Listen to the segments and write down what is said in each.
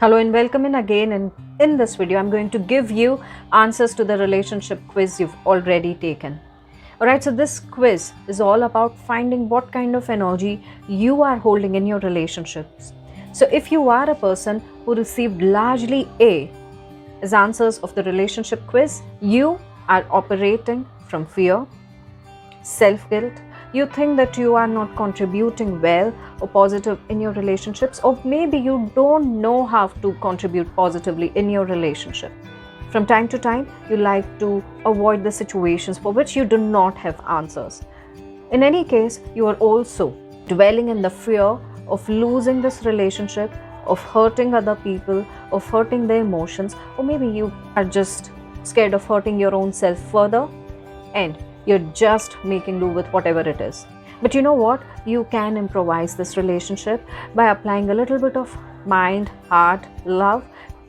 Hello and welcome in again, and in this video I'm going to give you answers to the relationship quiz you've already taken. Alright, so this quiz is all about finding what kind of energy you are holding in your relationships. So if you are a person who received largely A as answers of the relationship quiz, you are operating from fear, self-guilt. You think that you are not contributing well or positive in your relationships, or maybe you don't know how to contribute positively in your relationship. From time to time, you like to avoid the situations for which you do not have answers. In any case, you are also dwelling in the fear of losing this relationship, of hurting other people, of hurting their emotions, or maybe you are just scared of hurting your own self further, and you're just making do with whatever it is. But you know what? You can improvise this relationship by applying a little bit of mind, heart, love,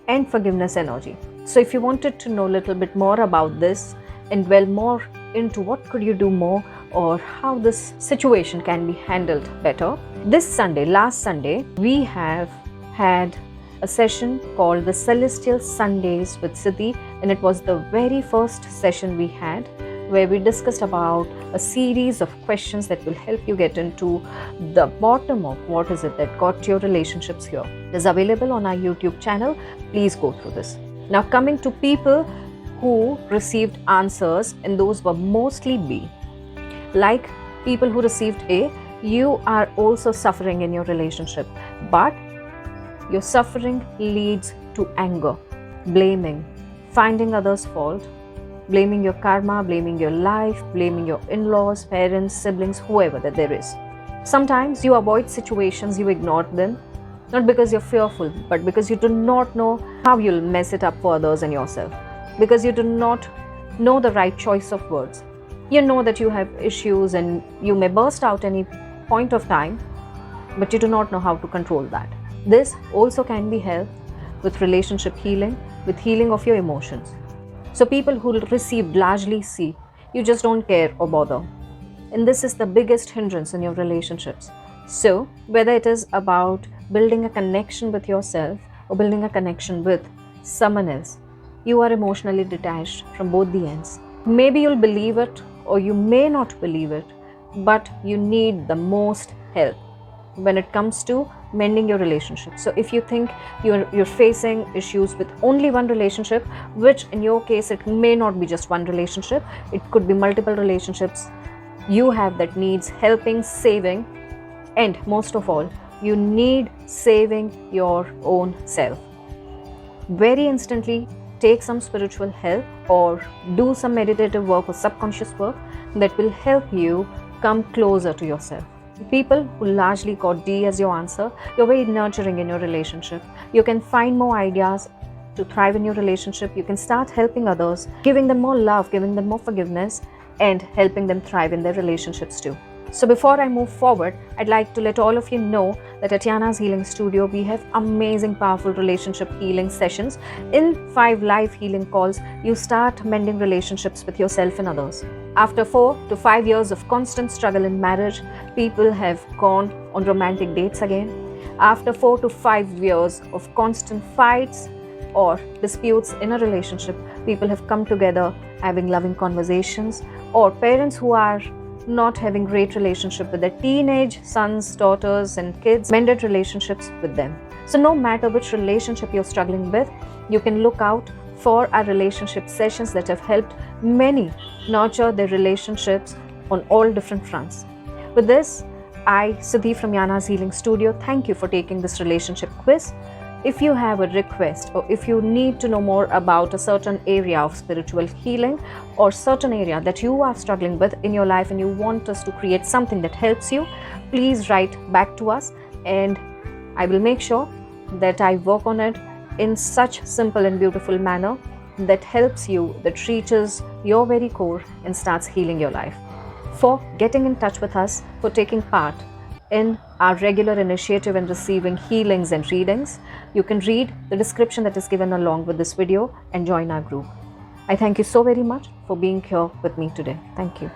and forgiveness energy. So if you wanted to know a little bit more about this and dwell more into what could you do more or how this situation can be handled better, this Sunday, last Sunday, we have had a session called the Celestial Sundays with Siddhi, and it was the very first session we had, where we discussed about a series of questions that will help you get into the bottom of what is it that got your relationships here. It is available on our YouTube channel. Please go through this. Now, coming to people who received answers, and those were mostly B. Like people who received A, you are also suffering in your relationship, but your suffering leads to anger, blaming, finding others' fault, blaming your karma, blaming your life, blaming your in-laws, parents, siblings, whoever that there is. Sometimes you avoid situations, you ignore them, not because you're fearful, but because you do not know how you'll mess it up for others and yourself. Because you do not know the right choice of words. You know that you have issues and you may burst out any point of time, but you do not know how to control that. This also can be helped with relationship healing, with healing of your emotions. So people who received largely C, you just don't care or bother. And this is the biggest hindrance in your relationships. So whether it is about building a connection with yourself or building a connection with someone else, you are emotionally detached from both the ends. Maybe you'll believe it or you may not believe it, but you need the most help when it comes to mending your relationship. So if you think you're facing issues with only one relationship, which in your case it may not be just one relationship, it could be multiple relationships you have that needs helping, saving, and most of all, you need saving your own self. Very instantly take some spiritual help or do some meditative work or subconscious work that will help you come closer to yourself. People who largely got D as your answer, you're very nurturing in your relationship. You can find more ideas to thrive in your relationship. You can start helping others, giving them more love, giving them more forgiveness, and helping them thrive in their relationships too. So before I move forward, I'd like to let all of you know that at Yana's Healing Studio, we have amazing, powerful relationship healing sessions. In 5 live healing calls, you start mending relationships with yourself and others. After 4 to 5 years of constant struggle in marriage, people have gone on romantic dates again. After 4 to 5 years of constant fights or disputes in a relationship, people have come together having loving conversations, or parents who are not having great relationship with their teenage sons, daughters, and kids, mended relationships with them. So no matter which relationship you're struggling with, you can look out for our relationship sessions that have helped many nurture their relationships on all different fronts. With this, I, Siddhi from Yana's Healing Studio, thank you for taking this relationship quiz. If you have a request or if you need to know more about a certain area of spiritual healing or certain area that you are struggling with in your life and you want us to create something that helps you, please write back to us and I will make sure that I work on it in such simple and beautiful manner that helps you, that reaches your very core and starts healing your life. For getting in touch with us, for taking part in our regular initiative and receiving healings and readings, you can read the description that is given along with this video and join our group. I thank you so very much for being here with me today. Thank you.